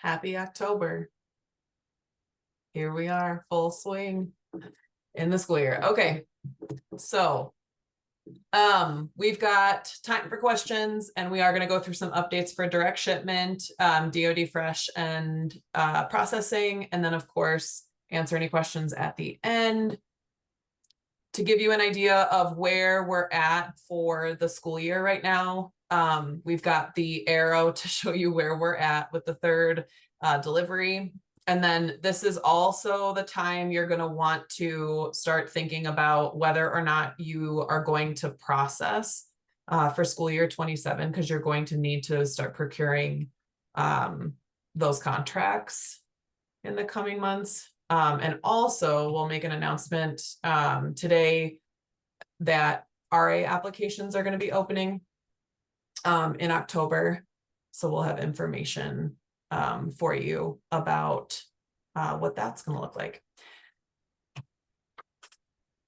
Happy October. Here we are, full swing in the school year. Okay, so we've got time for questions, and we are going to go through some updates for direct shipment, DoD Fresh, and processing, and then of course answer any questions at the end. To give you an idea of where we're at for the school year right now, we've got the arrow to show you where we're at with the third delivery. And then this is also the time you're going to want to start thinking about whether or not you are going to process for school year 27, because you're going to need to start procuring those contracts in the coming months. And also we'll make an announcement today that RA applications are going to be opening in October. So we'll have information for you about what that's going to look like.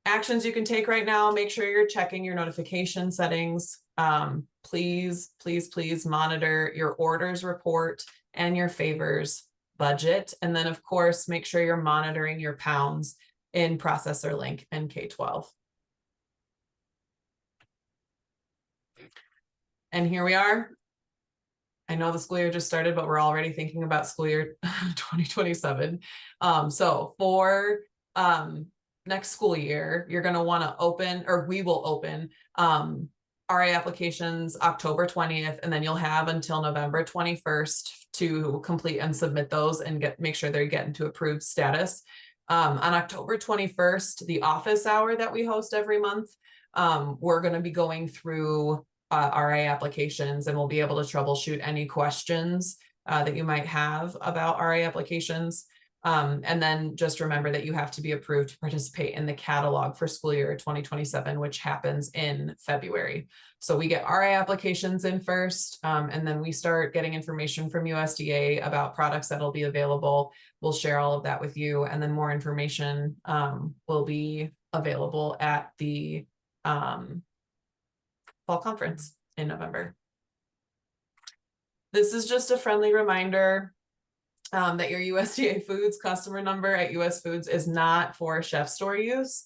Actions you can take right now: make sure you're checking your notification settings. Please monitor your orders report and your favors budget. And then of course, make sure you're monitoring your pounds in Processor Link and K-12. And here we are. I know the school year just started, but we're already thinking about school year 2027. So for next school year, you're going to want to open, or we will open RA applications October 20th, and then you'll have until November 21st to complete and submit those and make sure they get into approved status. On October 21st, the office hour that we host every month, we're going to be going through RA applications, and we'll be able to troubleshoot any questions that you might have about RA applications. And then just remember that you have to be approved to participate in the catalog for school year 2027, which happens in February. So we get RA applications in first, and then we start getting information from USDA about products that'll be available. We'll share all of that with you, and then more information will be available at the fall conference in November. This is just a friendly reminder that your USDA Foods customer number at US Foods is not for chef store use.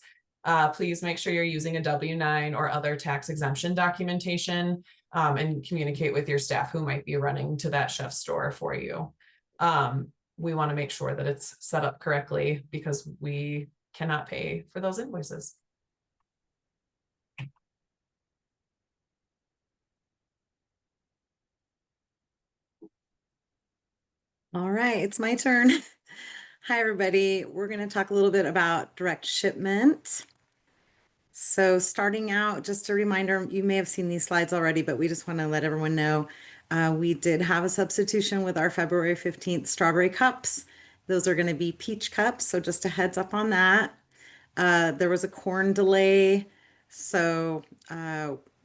Please make sure you're using a W-9 or other tax exemption documentation, and communicate with your staff who might be running to that chef store for you. We want to make sure that it's set up correctly, because we cannot pay for those invoices. All right, it's my turn. Hi, everybody. We're going to talk a little bit about direct shipment. So starting out, just a reminder, you may have seen these slides already, but we just want to let everyone know we did have a substitution with our February 15th strawberry cups. Those are going to be peach cups, so just a heads up on that. There was a corn delay, so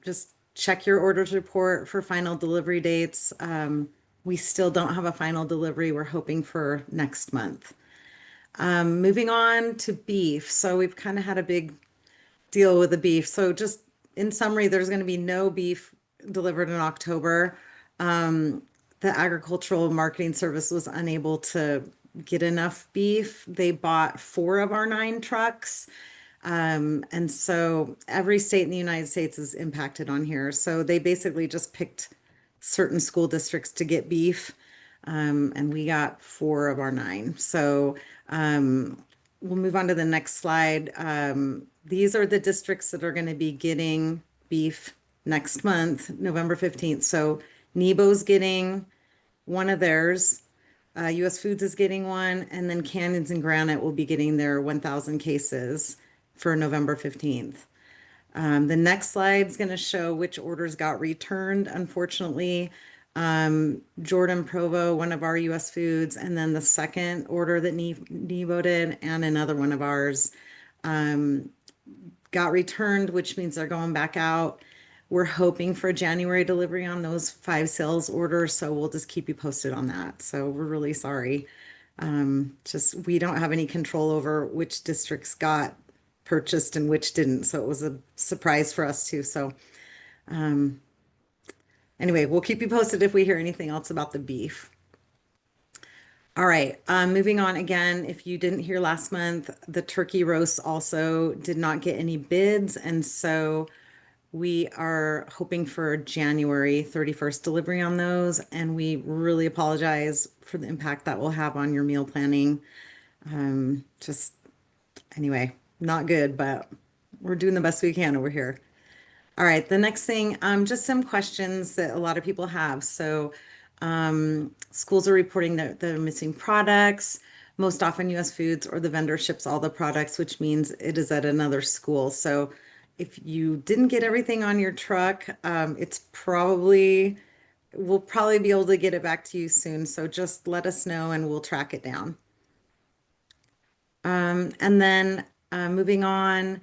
just check your orders report for final delivery dates. We still don't have a final delivery. We're hoping for next month. Moving on to beef. So we've kind of had a big deal with the beef. So just in summary, there's going to be no beef delivered in October. The Agricultural Marketing Service was unable to get enough beef. They bought 4 of our 9 trucks. And so every state in the United States is impacted on here. So they basically just picked certain school districts to get beef, and we got 4 of our 9. So we'll move on to the next slide. These are the districts that are going to be getting beef next month, November 15th. So Nebo's getting one of theirs, US Foods is getting one, and then Canyons and Granite will be getting their 1,000 cases for November 15th. The next slide is going to show which orders got returned. Unfortunately, Jordan Provo, one of our US Foods, and then the second order that Nebo did, and another one of ours got returned, which means they're going back out. We're hoping for a January delivery on those 5 sales orders, so we'll just keep you posted on that. So we're really sorry. Just we don't have any control over which districts got purchased and which didn't, so it was a surprise for us too. So anyway, we'll keep you posted if we hear anything else about the beef. All right, moving on again. If you didn't hear last month, the turkey roasts also did not get any bids, and so we are hoping for January 31st delivery on those, and we really apologize for the impact that will have on your meal planning. Just anyway, not good, but we're doing the best we can over here. All right, the next thing, just some questions that a lot of people have. So, schools are reporting that they're missing products. Most often, US Foods or the vendor ships all the products, which means it is at another school. So, if you didn't get everything on your truck, we'll probably be able to get it back to you soon. So, just let us know and we'll track it down. And then moving on,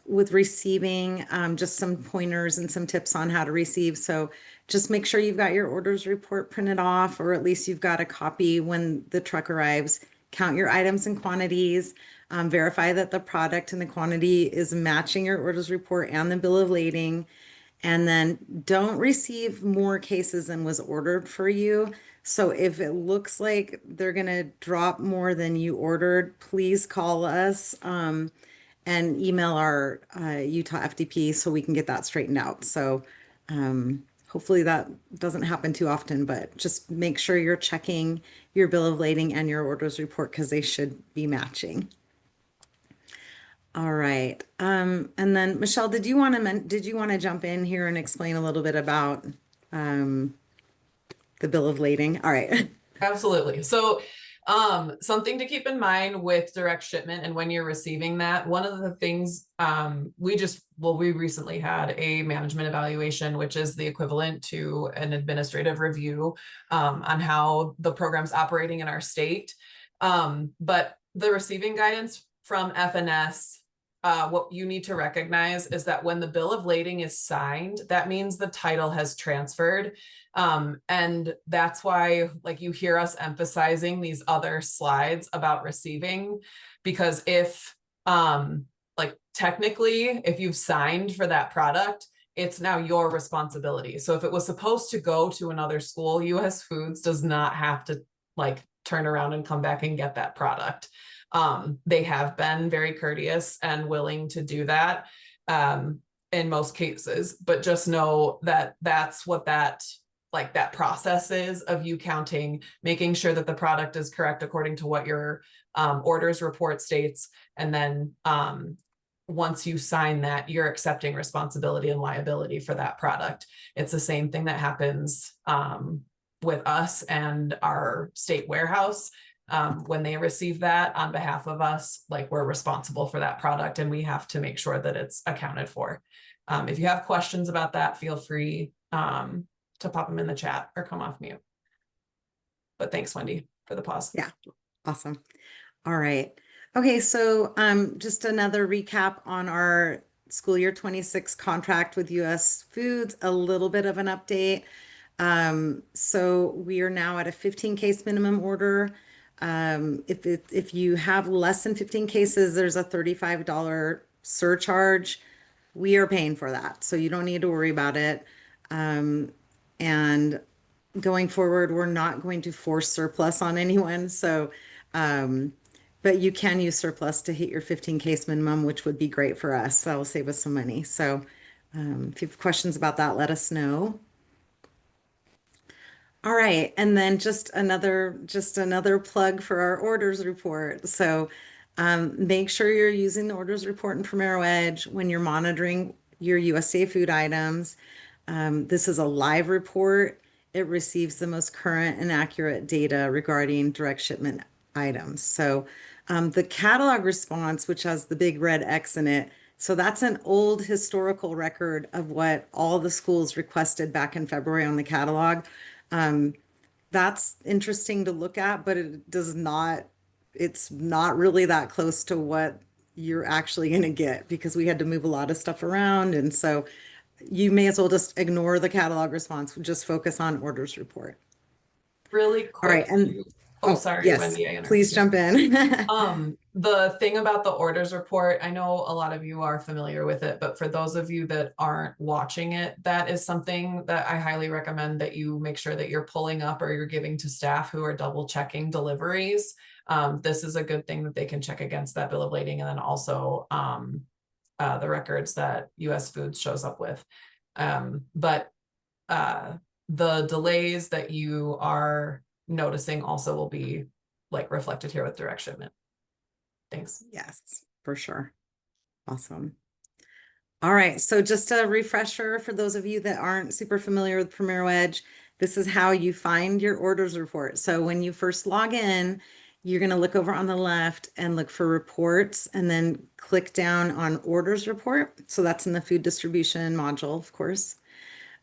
with receiving, just some pointers and some tips on how to receive. So just make sure you've got your orders report printed off, or at least you've got a copy when the truck arrives. Count your items and quantities, verify that the product and the quantity is matching your orders report and the bill of lading. And then don't receive more cases than was ordered for you. So if it looks like they're gonna drop more than you ordered, please call us. And email our Utah FDP so we can get that straightened out. So hopefully that doesn't happen too often, but just make sure you're checking your bill of lading and your orders report because they should be matching. All right. And then Michelle, did you want to jump in here and explain a little bit about the bill of lading? All right. Absolutely. So, something to keep in mind with direct shipment and when you're receiving that, one of the things, we recently had a management evaluation, which is the equivalent to an administrative review, on how the program's operating in our state. But the receiving guidance from FNS, what you need to recognize is that when the bill of lading is signed, that means the title has transferred. And that's why, like, you hear us emphasizing these other slides about receiving, because if, like, technically, if you've signed for that product, it's now your responsibility. So if it was supposed to go to another school, US Foods does not have to, like, turn around and come back and get that product. They have been very courteous and willing to do that, in most cases, but just know that that's what that process is of you counting, making sure that the product is correct according to what your orders report states. And then once you sign that, you're accepting responsibility and liability for that product. It's the same thing that happens with us and our state warehouse. When they receive that on behalf of us, like, we're responsible for that product and we have to make sure that it's accounted for. If you have questions about that, feel free to pop them in the chat or come off mute. But thanks, Wendy, for the pause. Yeah, awesome. All right. Okay, so just another recap on our school year 26 contract with US Foods, a little bit of an update. So we are now at a 15 case minimum order. If you have less than 15 cases, there's a $35 surcharge. We are paying for that, so you don't need to worry about it. And going forward, we're not going to force surplus on anyone. So, but you can use surplus to hit your 15 case minimum, which would be great for us. That will save us some money. So, if you have questions about that, let us know. All right, and then just another plug for our orders report. So make sure you're using the orders report in Primero Edge when you're monitoring your USDA food items. This is a live report. It receives the most current and accurate data regarding direct shipment items. So the catalog response, which has the big red X in it, so that's an old historical record of what all the schools requested back in February on the catalog. That's interesting to look at, but it's not really that close to what you're actually going to get because we had to move a lot of stuff around. And so you may as well just ignore the catalog response, just focus on orders report. Really All right. quick, And Oh, sorry, yes, Wendy, I please interrupted. jump in. The thing about the orders report, I know a lot of you are familiar with it, but for those of you that aren't watching it, that is something that I highly recommend that you make sure that you're pulling up or you're giving to staff who are double checking deliveries. This is a good thing that they can check against that bill of lading, and then also the records that US Foods shows up with. But the delays that you are noticing also will be like reflected here with direct shipment. Thanks. Yes, for sure. Awesome. All right, so just a refresher for those of you that aren't super familiar with Primero Edge, this is how you find your orders report. So when you first log in, you're going to look over on the left and look for reports and then click down on orders report. So that's in the food distribution module, of course.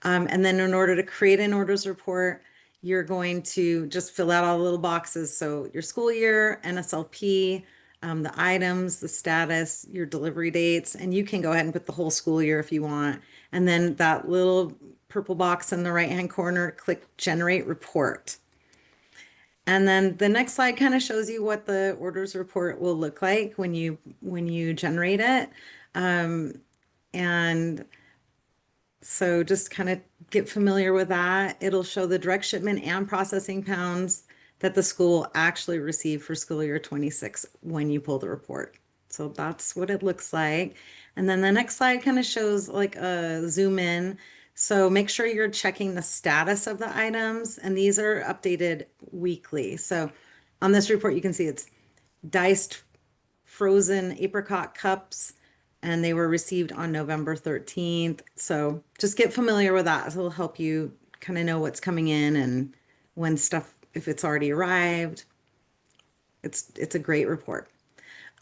And then in order to create an orders report, you're going to just fill out all the little boxes. So your school year, NSLP, the items, the status, your delivery dates, and you can go ahead and put the whole school year if you want. And then that little purple box in the right-hand corner, click generate report. And then the next slide kind of shows you what the orders report will look like when you generate it. And so just kind of get familiar with that. It'll show the direct shipment and processing pounds that the school actually received for school year 26 when you pull the report. So that's what it looks like. And then the next slide kind of shows like a zoom in. So make sure you're checking the status of the items, and these are updated weekly. So on this report, you can see it's diced frozen apricot cups, and they were received on November 13th. So just get familiar with that. It'll help you kind of know what's coming in and when stuff, if it's already arrived. It's a great report.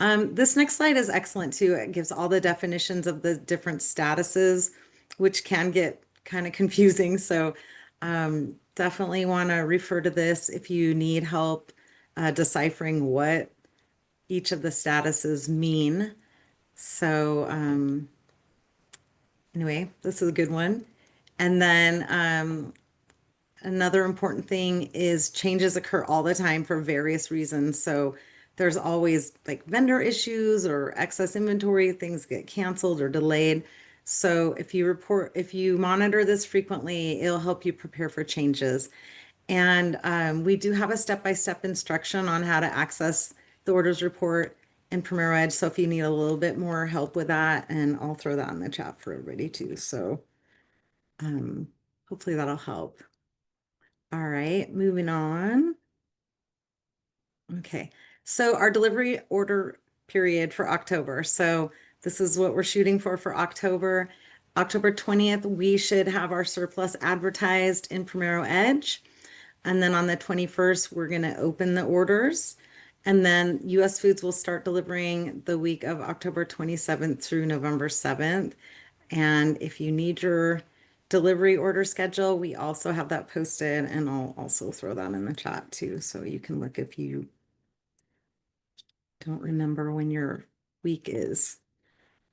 This next slide is excellent too. It gives all the definitions of the different statuses, which can get kind of confusing. So definitely want to refer to this if you need help deciphering what each of the statuses mean. So anyway, this is a good one. And then another important thing is changes occur all the time for various reasons. So there's always like vendor issues or excess inventory, things get canceled or delayed. So if you monitor this frequently, it'll help you prepare for changes. And we do have a step-by-step instruction on how to access the orders report in Primero Edge. So if you need a little bit more help with that, and I'll throw that in the chat for everybody too. So hopefully that'll help. All right, moving on. Okay, so our delivery order period for October. So this is what we're shooting for October. October 20th, we should have our surplus advertised in Primero Edge. And then on the 21st, we're going to open the orders. And then US Foods will start delivering the week of October 27th through November 7th. And if you need your delivery order schedule, we also have that posted, and I'll also throw that in the chat too, so you can look if you don't remember when your week is.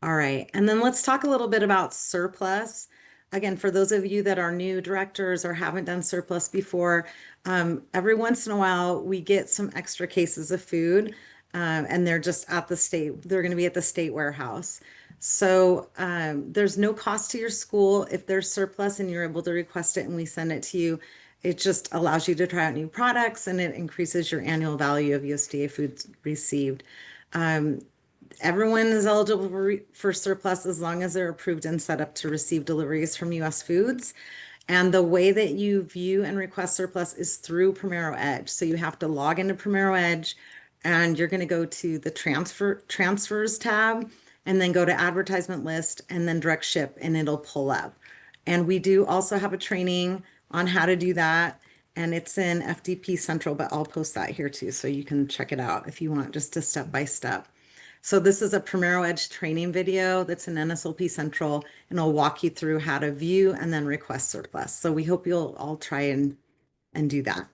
All right, and then let's talk a little bit about surplus. Again, for those of you that are new directors or haven't done surplus before, every once in a while we get some extra cases of food, and they're just at the state, they're going to be at the state warehouse. So there's no cost to your school if there's surplus and you're able to request it and we send it to you. It just allows you to try out new products, and it increases your annual value of USDA foods received. Everyone is eligible for surplus as long as they're approved and set up to receive deliveries from US Foods. And the way that you view and request surplus is through Primero Edge. So you have to log into Primero Edge, and you're going to go to the transfers tab and then go to advertisement list and then direct ship, and it'll pull up. And we do also have a training on how to do that. And it's in FDP Central, but I'll post that here too. So you can check it out if you want just a step by step. So this is a Primero Edge training video that's in NSLP Central, and I'll walk you through how to view and then request surplus. So we hope you'll all try and do that.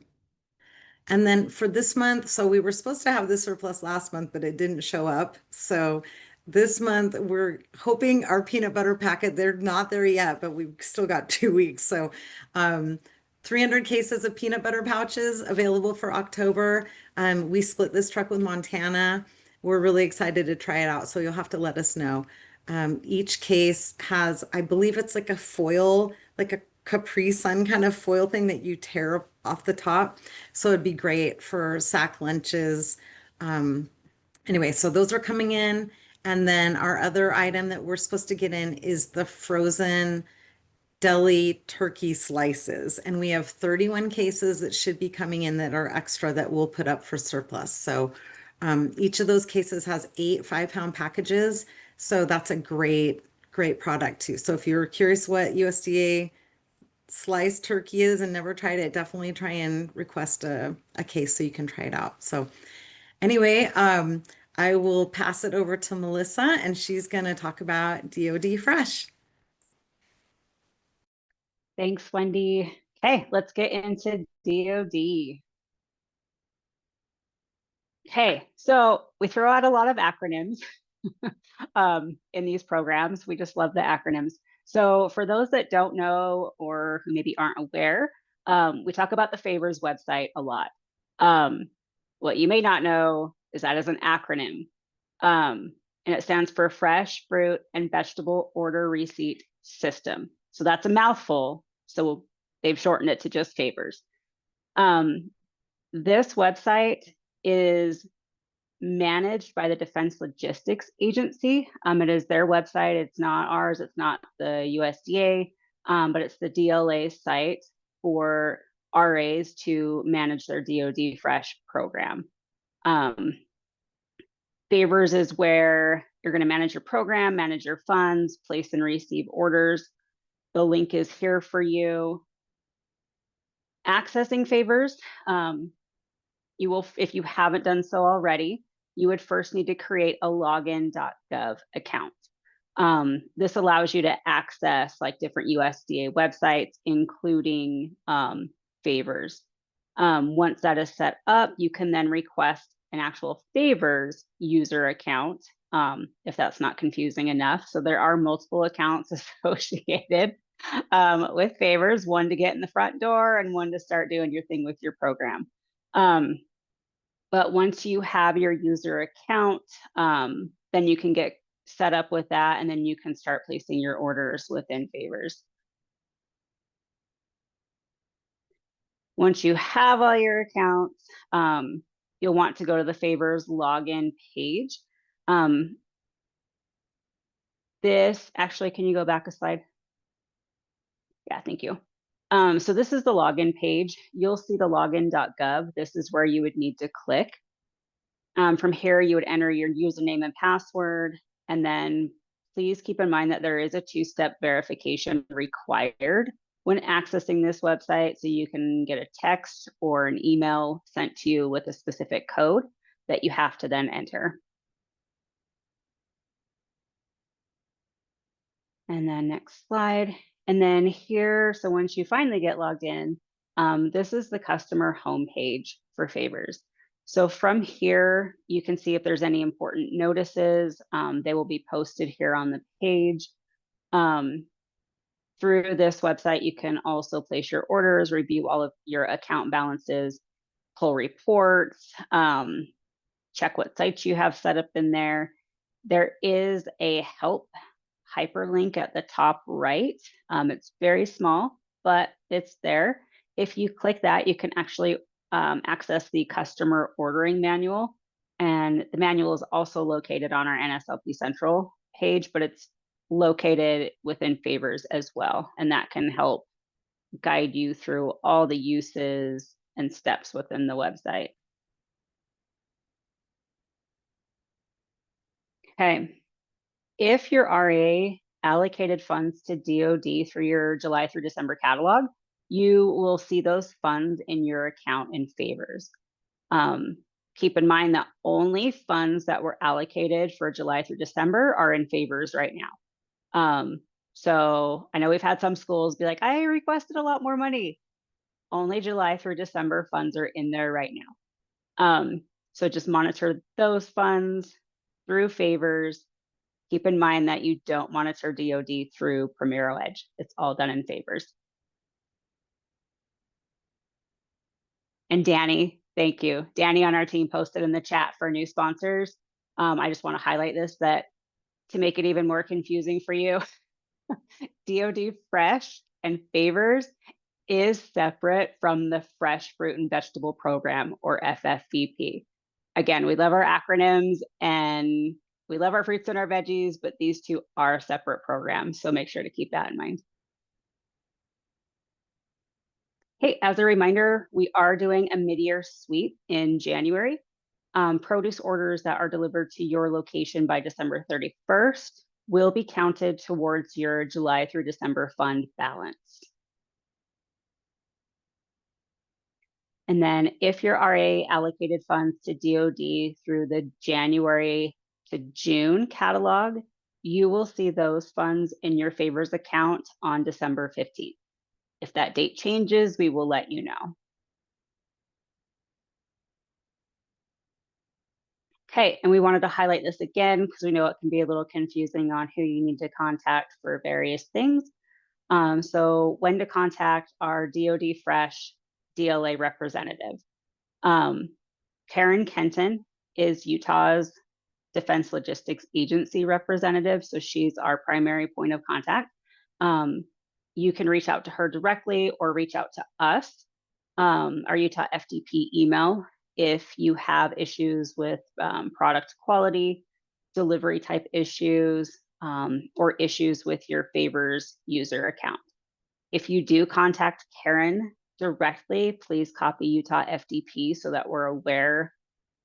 And then for this month, so we were supposed to have this surplus last month, but it didn't show up. So this month we're hoping our peanut butter packet, they're not there yet, but we've still got 2 weeks. So 300 cases of peanut butter pouches available for October. We split this truck with Montana. We're really excited to try it out, so you'll have to let us know. Each case has, I believe it's like a foil, like a Capri Sun kind of foil thing that you tear off the top. So it'd be great for sack lunches. Anyway, so those are coming in. And then our other item that we're supposed to get in is the frozen deli turkey slices. And we have 31 cases that should be coming in that are extra that we'll put up for surplus. So each of those cases has 8 5-pound packages. So that's a great product too. So if you're curious what USDA sliced turkey is and never tried it, definitely try and request a case so you can try it out. So anyway, I will pass it over to Melissa and she's going to talk about DoD Fresh. Thanks, Wendy. Okay, let's get into DoD. Okay, so we throw out a lot of acronyms in these programs. We just love the acronyms. So for those that don't know or who maybe aren't aware, we talk about the Favors website a lot. What you may not know is that is an acronym. And it stands for Fresh Fruit and Vegetable Order Receipt System. So that's a mouthful. So they've shortened it to just Favors. This website is managed by the Defense Logistics Agency. It is their website. It's not ours. It's not the USDA, but it's the DLA site for RAs to manage their DoD Fresh program. Favors is where you're going to manage your program, manage your funds, place and receive orders. The link is here for you. Accessing Favors, you will, if you haven't done so already, you would first need to create a login.gov account. This allows you to access like different USDA websites, including Favors. Once that is set up, you can then request an actual Favors user account, if that's not confusing enough. So there are multiple accounts associated with Favors, one to get in the front door and one to start doing your thing with your program. But once you have your user account, then you can get set up with that, and then you can start placing your orders within Favors. Once you have all your accounts, you'll want to go to the Favors login page. This actually, can you go back a slide? Yeah, thank you. So this is the login page. You'll see the login.gov. This is where you would need to click. From here, you would enter your username and password, and then please keep in mind that there is a 2-step verification required when accessing this website. So you can get a text or an email sent to you with a specific code that you have to then enter. And then next slide. And then here, so once you finally get logged in, this is the customer homepage for Favors. So from here, you can see if there's any important notices. They will be posted here on the page. Through this website, you can also place your orders, review all of your account balances, pull reports, check what sites you have set up in there. There is a help hyperlink at the top right. It's very small, but it's there. If you click that, you can actually access the customer ordering manual. And the manual is also located on our NSLP Central page, but it's located within Favors as well. And that can help guide you through all the uses and steps within the website. Okay. If your RA allocated funds to DoD through your July through December catalog, you will see those funds in your account in Favors. Keep in mind that only funds that were allocated for July through December are in Favors right now. So I know we've had some schools be like, I requested a lot more money. Only July through December funds are in there right now. So just monitor those funds through Favors. Keep in mind that you don't monitor DoD through Primero Edge. It's all done in Favors. And Danny, thank you. Danny on our team posted in the chat for new sponsors. I just want to highlight this, that to make it even more confusing for you, DoD Fresh and Favors is separate from the Fresh Fruit and Vegetable Program, or FFVP. Again, we love our acronyms and we love our fruits and our veggies, but these two are separate programs, so make sure to keep that in mind. Hey, as a reminder, we are doing a mid-year sweep in January. Produce orders that are delivered to your location by December 31st will be counted towards your July through December fund balance. And then if your RA allocated funds to DoD through the January to June catalog, you will see those funds in your favors account on December 15th. If that date changes, we will let you know. Okay, and we wanted to highlight this again because we know it can be a little confusing on who you need to contact for various things. So when to contact our DoD Fresh DLA representative. Karen Kenton is Utah's Defense Logistics Agency representative, so she's our primary point of contact. You can reach out to her directly or reach out to us, our Utah FDP email, if you have issues with product quality, delivery type issues, or issues with your favors user account. If you do contact Karen directly, please copy Utah FDP so that we're aware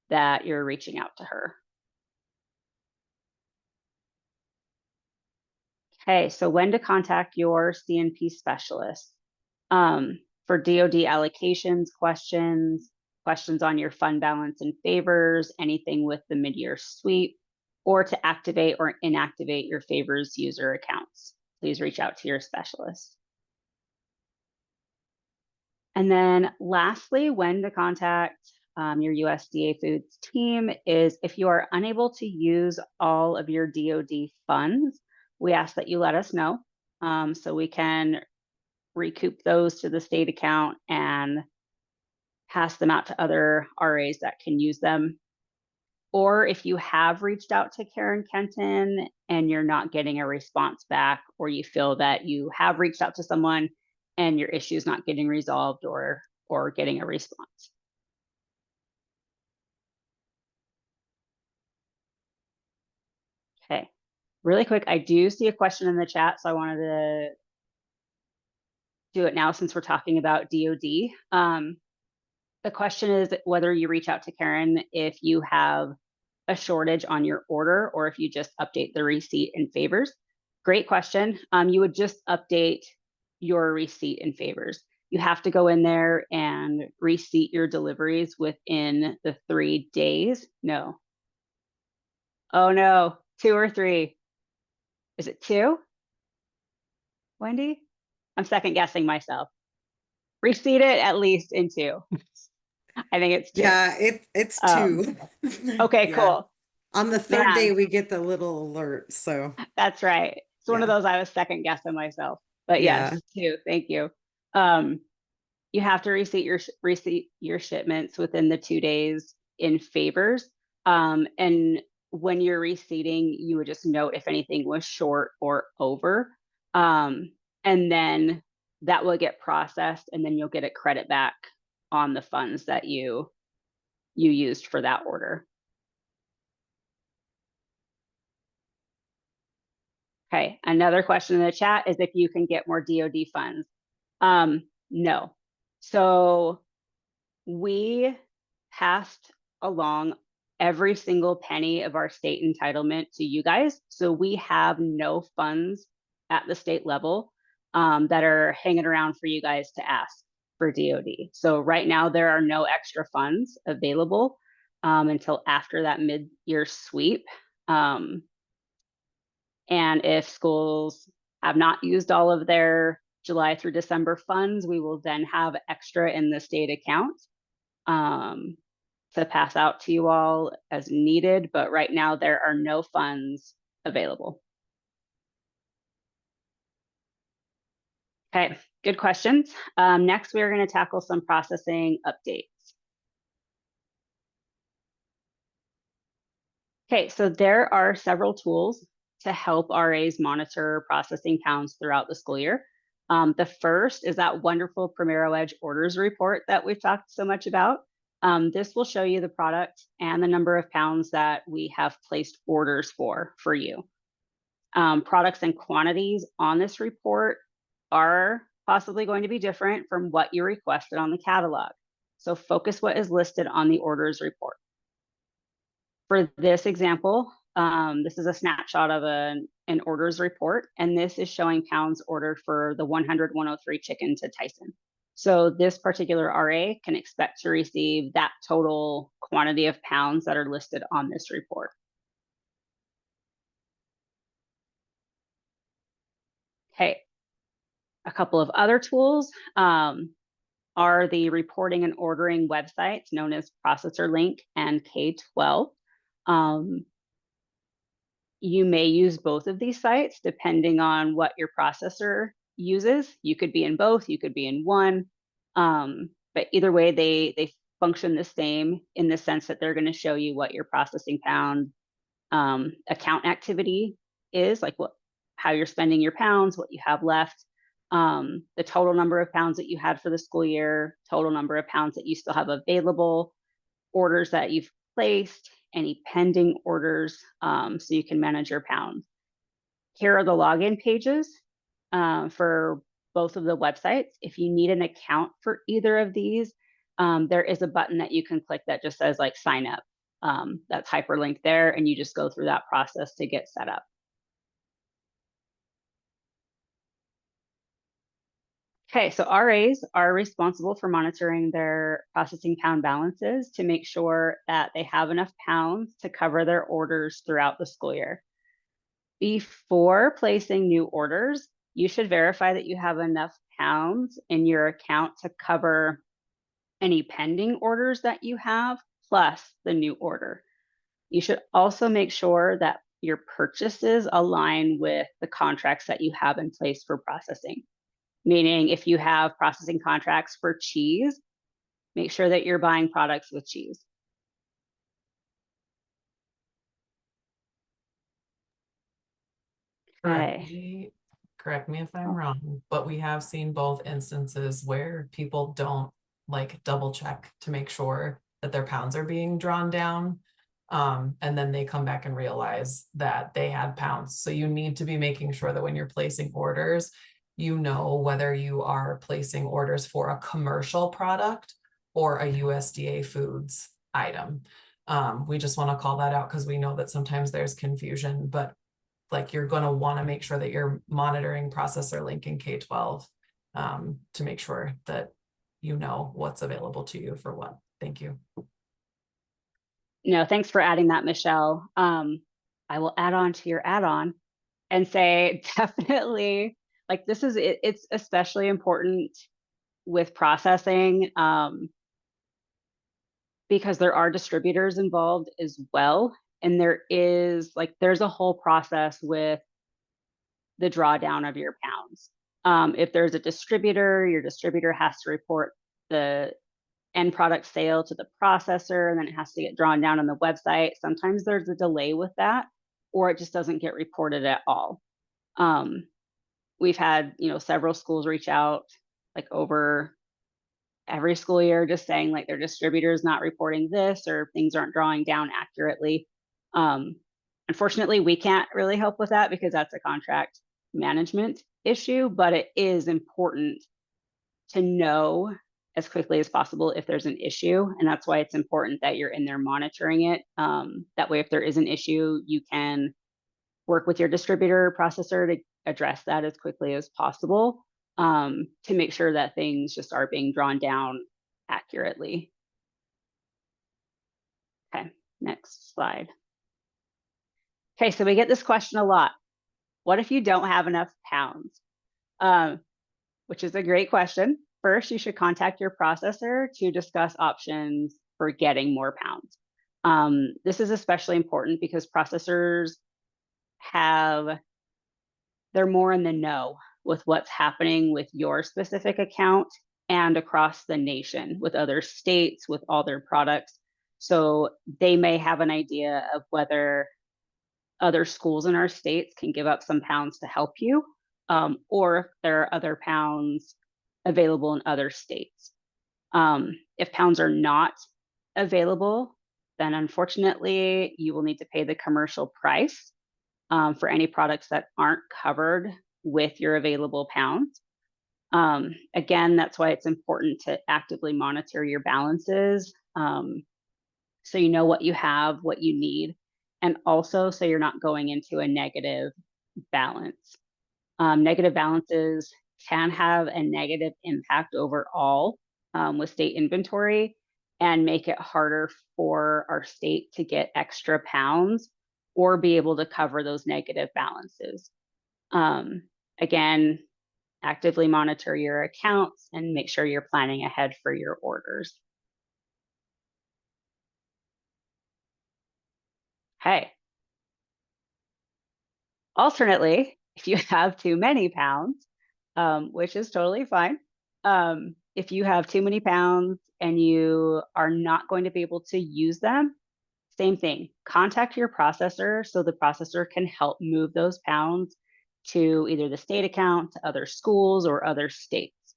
that you're reaching out to her. Okay, so when to contact your CNP specialist. For DoD allocations questions, questions on your fund balance and favors, anything with the mid-year sweep, or to activate or inactivate your favors user accounts, please reach out to your specialist. And then lastly, when to contact your USDA Foods team is if you are unable to use all of your DoD funds, we ask that you let us know so we can recoup those to the state account and pass them out to other RAs that can use them. Or if you have reached out to Karen Kenton and you're not getting a response back, or you feel that you have reached out to someone and your issue is not getting resolved or getting a response. Okay, really quick, I do see a question in the chat, so I wanted to do it now since we're talking about DoD. The question is whether you reach out to Karen if you have a shortage on your order or if you just update the receipt in favors. Great question. You would just update your receipt in favors. You have to go in there and receipt your deliveries within the 3 days. No. Oh no, 2 or 3. Is it 2? Wendy? I'm second guessing myself. Receipt it at least in 2. I think it's 2. Yeah, it's 2. Okay, Yeah. cool. On the third Man. day, we get the little alert. So That's right. It's one of Yeah. those I was second guessing myself. But yes, 2. Thank you. You have to receipt your shipments within the 2 days in favors. And when you're receipting, you would just note if anything was short or over. And then that will get processed, and then you'll get a credit back on the funds that you used for that order. Okay, another question in the chat is if you can get more DoD funds. No. So we passed along every single penny of our state entitlement to you guys. So we have no funds at the state level that are hanging around for you guys to ask for DoD. So right now there are no extra funds available until after that mid-year sweep. And if schools have not used all of their July through December funds, we will then have extra in the state account to pass out to you all as needed. But right now there are no funds available. Okay, good questions. Next, we are going to tackle some processing updates. Okay, so there are several tools to help RAs monitor processing pounds throughout the school year. The first is that wonderful Primero Edge orders report that we've talked so much about. This will show you the product and the number of pounds that we have placed orders for you. Products and quantities on this report are possibly going to be different from what you requested on the catalog. So focus what is listed on the orders report. For this example, this is a snapshot of an orders report, and this is showing pounds ordered for the 100-103 chicken to Tyson. So this particular RA can expect to receive that total quantity of pounds that are listed on this report. Okay, a couple of other tools are the reporting and ordering websites known as Processor Link and K12. You may use both of these sites depending on what your processor uses. You could be in both, you could be in one, but either way, they function the same in the sense that they're going to show you what your processing pound account activity is, like how you're spending your pounds, what you have left, the total number of pounds that you had for the school year, total number of pounds that you still have available, orders that you've placed, any pending orders, so you can manage your pounds. Here are the login pages for both of the websites. If you need an account for either of these, there is a button that you can click that just says like sign up. That's hyperlinked there, and you just go through that process to get set up. Okay, so RAs are responsible for monitoring their processing pound balances to make sure that they have enough pounds to cover their orders throughout the school year. Before placing new orders, you should verify that you have enough pounds in your account to cover any pending orders that you have, plus the new order. You should also make sure that your purchases align with the contracts that you have in place for processing. Meaning, if you have processing contracts for cheese, make sure that you're buying products with cheese. Okay. Correct me if I'm wrong, but we have seen both instances where people don't like double check to make sure that their pounds are being drawn down. And then they come back and realize that they had pounds. So you need to be making sure that when you're placing orders, you know whether you are placing orders for a commercial product or a USDA foods item. We just want to call that out because we know that sometimes there's confusion, but like you're going to want to make sure that you're monitoring Processor Link in K12 to make sure that you know what's available to you for what. Thank you. No, thanks for adding that, Michelle. I will add on to your add-on and say definitely, like this is it's especially important with processing because there are distributors involved as well, and there's a whole process with the drawdown of your pounds. If there's a distributor, your distributor has to report the end product sale to the processor, and then it has to get drawn down on the website. Sometimes there's a delay with that, or it just doesn't get reported at all. We've had, several schools reach out like over every school year, just saying like their distributor's not reporting this or things aren't drawing down accurately. Unfortunately, we can't really help with that because that's a contract management issue, but it is important to know as quickly as possible if there's an issue. And that's why it's important that you're in there monitoring it. That way, if there is an issue, you can work with your distributor processor to address that as quickly as possible to make sure that things just are being drawn down accurately. Okay, next slide. Okay, so we get this question a lot. What if you don't have enough pounds? Which is a great question. First, you should contact your processor to discuss options for getting more pounds. This is especially important because processors they're more in the know with what's happening with your specific account and across the nation with other states, with all their products. So they may have an idea of whether other schools in our states can give up some pounds to help you, or if there are other pounds available in other states. If pounds are not available, then unfortunately you will need to pay the commercial price for any products that aren't covered with your available pounds. Again, that's why it's important to actively monitor your balances, so you know what you have, what you need, and also so you're not going into a negative balance. Negative balances can have a negative impact overall with state inventory and make it harder for our state to get extra pounds or be able to cover those negative balances. Again, actively monitor your accounts and make sure you're planning ahead for your orders. Okay. Alternately, if you have too many pounds, which is totally fine, if you have too many pounds and you are not going to be able to use them, same thing. Contact your processor so the processor can help move those pounds to either the state account, to other schools, or other states.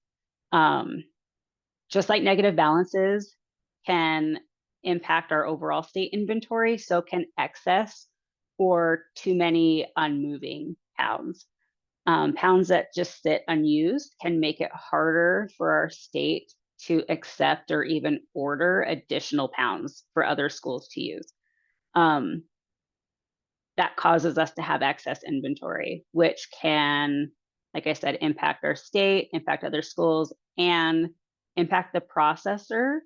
Just like negative balances can impact our overall state inventory, so can excess or too many unmoving pounds. Pounds that just sit unused can make it harder for our state to accept or even order additional pounds for other schools to use. That causes us to have excess inventory, which can, like I said, impact our state, impact other schools, and impact the processor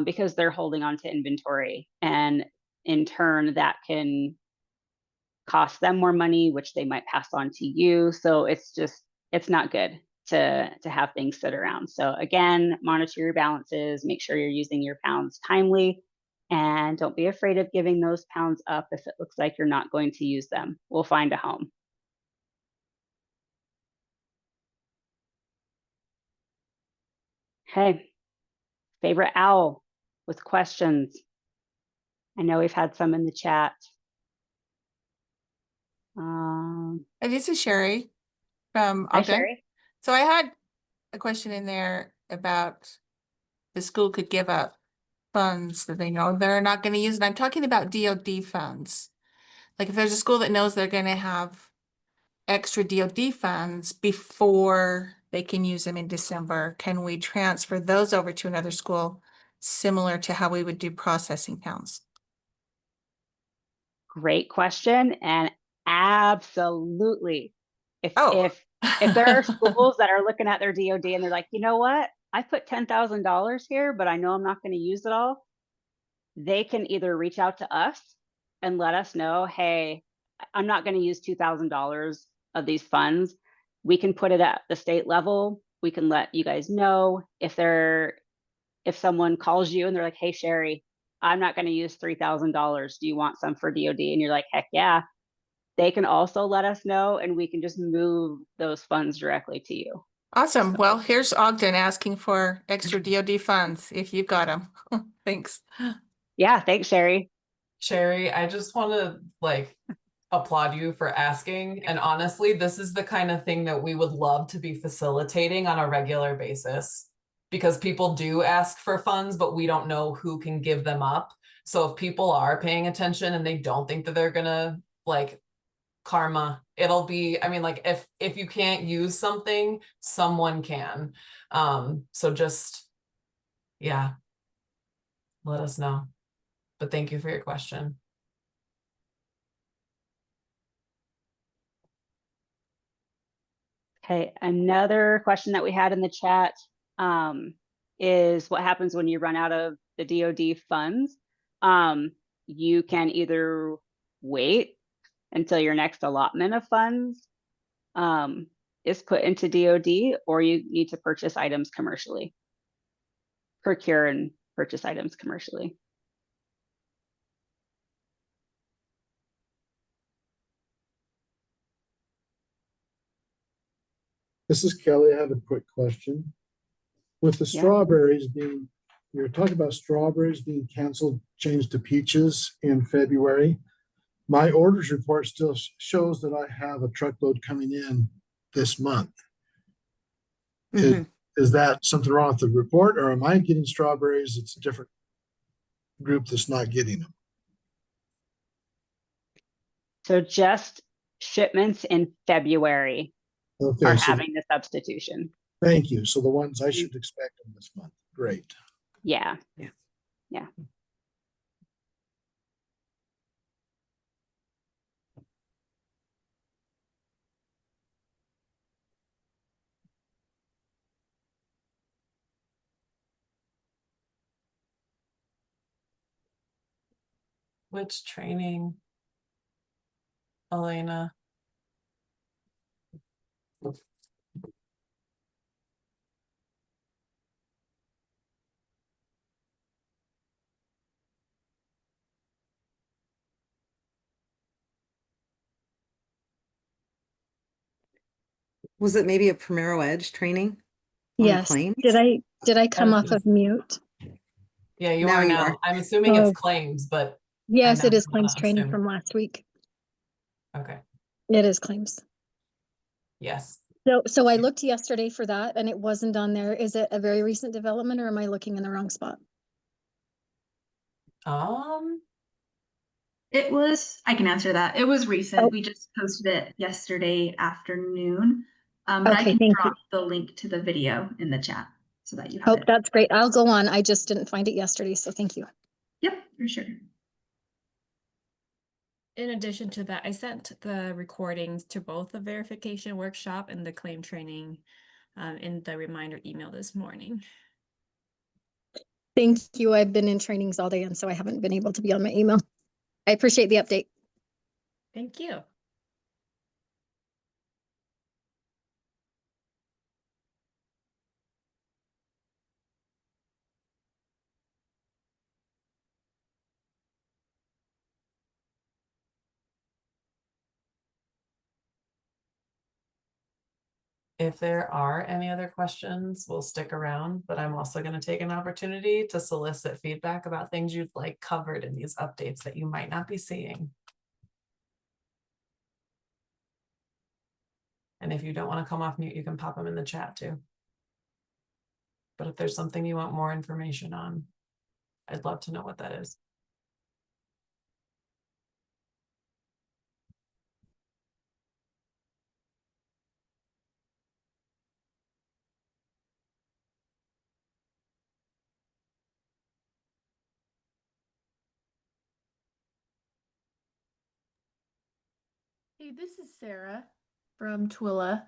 because they're holding on to inventory. And in turn, that can cost them more money, which they might pass on to you. So it's not good to have things sit around. So again, monitor your balances, make sure you're using your pounds timely, and don't be afraid of giving those pounds up if it looks like you're not going to use them. We'll find a home. Okay, favorite owl with questions. I know we've had some in the chat. This is Sherry from Hi, Ogden. Sherry. So I had a question in there about the school could give up funds that they know they're not going to use. And I'm talking about DOD funds. Like if there's a school that knows they're going to have extra DOD funds before they can use them in December, can we transfer those over to another school similar to how we would do processing pounds? Great question, and absolutely. If Oh. if there are schools that are looking at their DOD and they're like, you know what, I put $10,000 here, but I know I'm not going to use it all, they can either reach out to us and let us know, hey, I'm not going to use $2,000 of these funds. We can put it at the state level. We can let you guys know if someone calls you and they're like, hey, Sherry, I'm not going to use $3,000. Do you want some for DOD? And you're like, heck yeah. They can also let us know and we can just move those funds directly to you. Awesome. So. Well, here's Ogden asking for extra DOD funds if you've got them. Thanks. Yeah, thanks, Sherry. Sherry, I just want to applaud you for asking. And honestly, this is the kind of thing that we would love to be facilitating on a regular basis, because people do ask for funds, but we don't know who can give them up. So if people are paying attention and they don't think that they're gonna karma, it'll be, I mean, if you can't use something, someone can. So just, yeah, let us know. But thank you for your question. Okay, another question that we had in the chat is what happens when you run out of the DOD funds. You can either wait until your next allotment of funds is put into DOD, or you need to purchase items commercially. Procure and purchase items commercially. This is Kelly. I have a quick question. With the Yeah. strawberries being you're talking about strawberries being canceled, changed to peaches in February. My orders report still shows that I have a truckload coming in this month. Mhm. Is that something wrong with the report, or am I getting strawberries? It's a different group that's not getting them. So just shipments in February are Okay, so having the substitution. thank you. So the ones I should expect in this month. Great. Yeah. Yeah. Yeah. Which training? Elena. Was it maybe a Primero Edge training? On the Yes. claims? Did I come was off gonna of mute? Yeah, you Now are you now. are. I'm assuming it's Oh. claims, but Yes, I'm it is not claims gonna training assume. from last week. Okay. It is claims. Yes. So I looked yesterday for that and it wasn't on there. Is it a very recent development or am I looking in the wrong spot? It was, I can answer that. It was recent. Oh. We just posted it yesterday afternoon. But I Okay, can thank drop the link to the video in the chat so that you have Oh, it. that's great. I'll go on. I just didn't find it yesterday, so thank you. Yep, for sure. In addition to that, I sent the recordings to both the verification workshop and the claim training in the reminder email this morning. Thank you. I've been in trainings all day and so I haven't been able to be on my email. I appreciate the update. Thank you. If there are any other questions, we'll stick around, but I'm also going to take an opportunity to solicit feedback about things you'd like covered in these updates that you might not be seeing. And if you don't want to come off mute, you can pop them in the chat too. But if there's something you want more information on, I'd love to know what that is. Hey, this is Sarah from Twilla.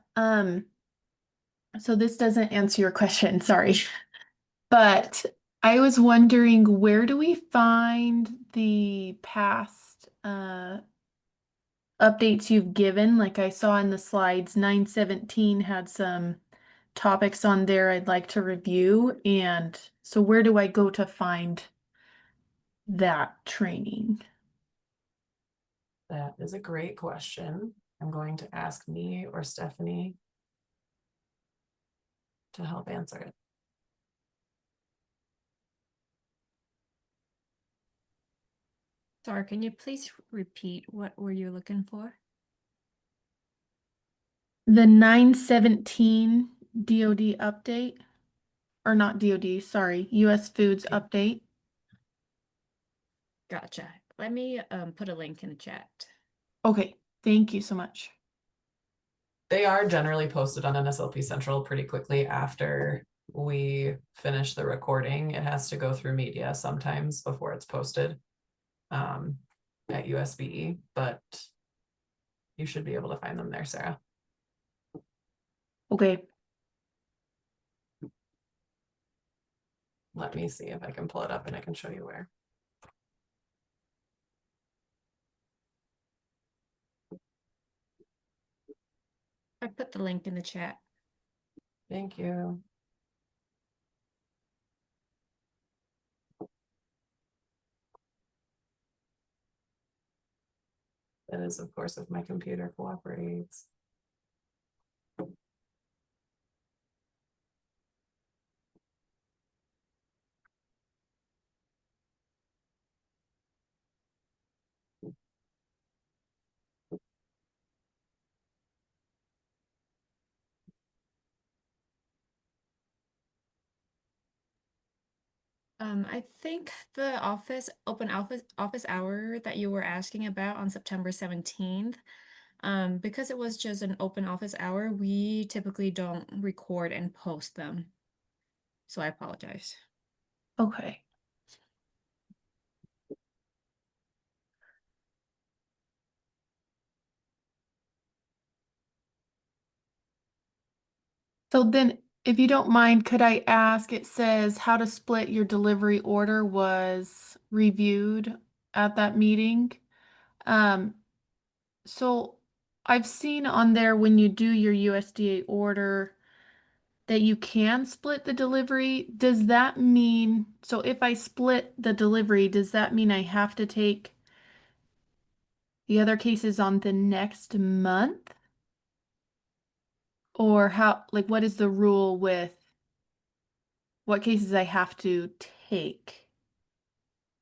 So this doesn't answer your question, sorry. But I was wondering, where do we find the past updates you've given? Like I saw in the slides, 917 had some topics on there I'd like to review. And so where do I go to find that training? That is a great question. I'm going to ask me or Stephanie to help answer it. Sorry, can you please repeat what were you looking for? The 917 DoD update, or not DoD, sorry, US Foods update. Gotcha. Let me put a link in the chat. Okay, thank you so much. They are generally posted on NSLP Central pretty quickly after we finish the recording. It has to go through media sometimes before it's posted at USBE, but you should be able to find them there, Sarah. Okay, Let me see if I can pull it up and I can show you where. I put the link in the chat. Thank you. That is, of course, if my computer cooperates. I think the office hour that you were asking about on September 17th, because it was just an open office hour, we typically don't record and post them. So I apologize. Okay. So then, if you don't mind, could I ask, it says how to split your delivery order was reviewed at that meeting. Um, so I've seen on there when you do your USDA order that you can split the delivery. Does that mean, so if I split the delivery, does that mean I have to take the other cases on the next month? Or how, like, what is the rule with what cases I have to take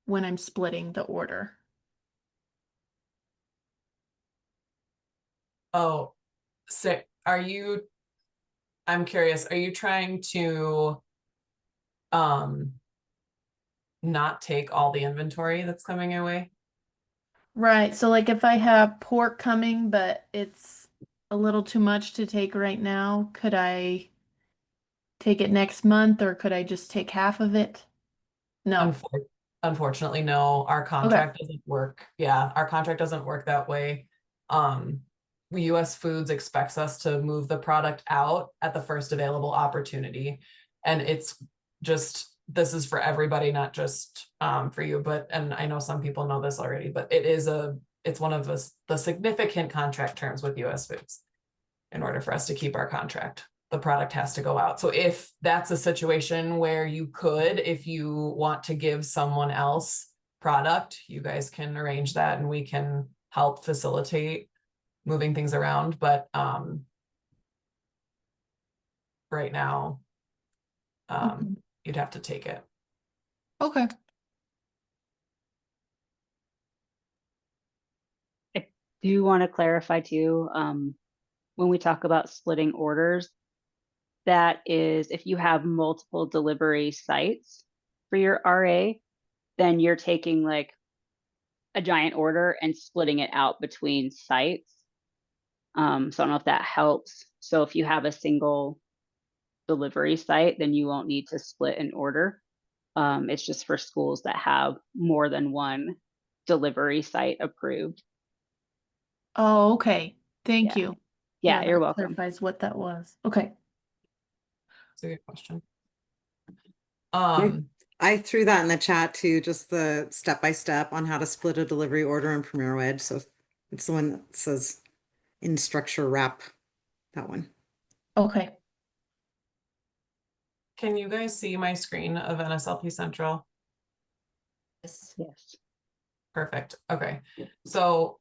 when I'm splitting the order? Oh, so I'm curious, are you trying to not take all the inventory that's coming your way? Right. So like if I have pork coming, but it's a little too much to take right now, could I take it next month or could I just take half of it? No. Unfortunately, no, our contract doesn't work. Yeah, our contract doesn't work that way. US Foods expects us to move the product out at the first available opportunity. And it's just, this is for everybody, not just for you, but, and I know some people know this already, but it's one of the significant contract terms with US Foods. In order for us to keep our contract, the product has to go out. So if that's a situation where you could, if you want to give someone else product, you guys can arrange that and we can help facilitate moving things around. But right now, you'd have to take it. Okay. I do want to clarify too, when we talk about splitting orders, that is if you have multiple delivery sites for your RA, then you're taking like a giant order and splitting it out between sites. So I don't know if that helps. So if you have a single delivery site, then you won't need to split an order. It's just for schools that have more than one delivery site approved. Oh, okay. Thank Yeah. you. Yeah, you're that welcome. clarifies what that was. Okay. It's a good question. I threw that in the chat too, just the step-by-step on how to split a delivery order in Premier Wedge. So it's the one that says in structure wrap, that one. Okay. Can you guys see my screen of NSLP Central? Yes. Perfect. Okay. So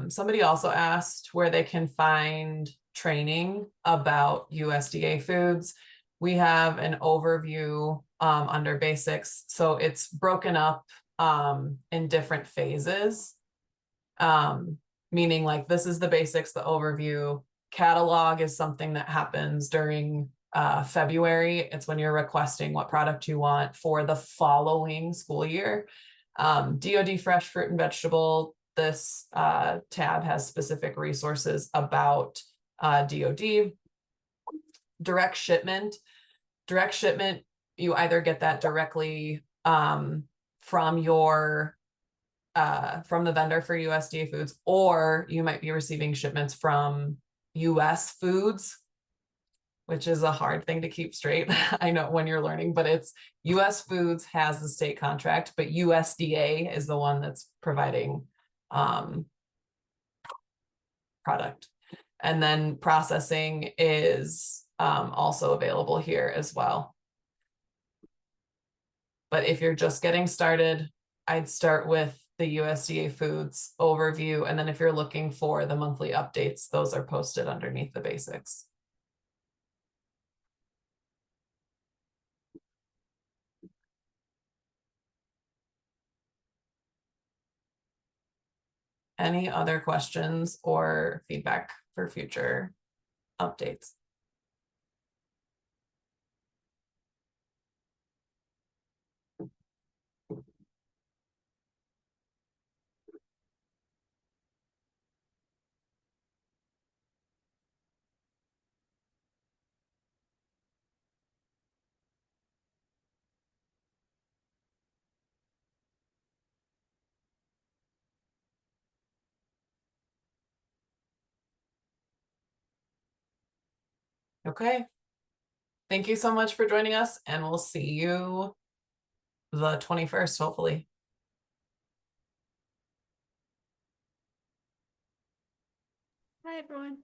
somebody also asked where they can find training about USDA foods. We have an overview under basics. So it's broken up in different phases. Meaning like this is the basics, the overview. Catalog is something that happens during February. It's when you're requesting what product you want for the following school year. DoD fresh fruit and vegetable, this tab has specific resources about DoD. Direct shipment, you either get that directly from your from the vendor for USDA foods, or you might be receiving shipments from US Foods, which is a hard thing to keep straight. I know when you're learning, but it's US Foods has the state contract, but USDA is the one that's providing product. And then processing is also available here as well. But if you're just getting started, I'd start with the USDA Foods overview. And then if you're looking for the monthly updates, those are posted underneath the basics. Any other questions or feedback for future updates? Okay. Thank you so much for joining us, and we'll see you the 21st, hopefully. Hi, everyone.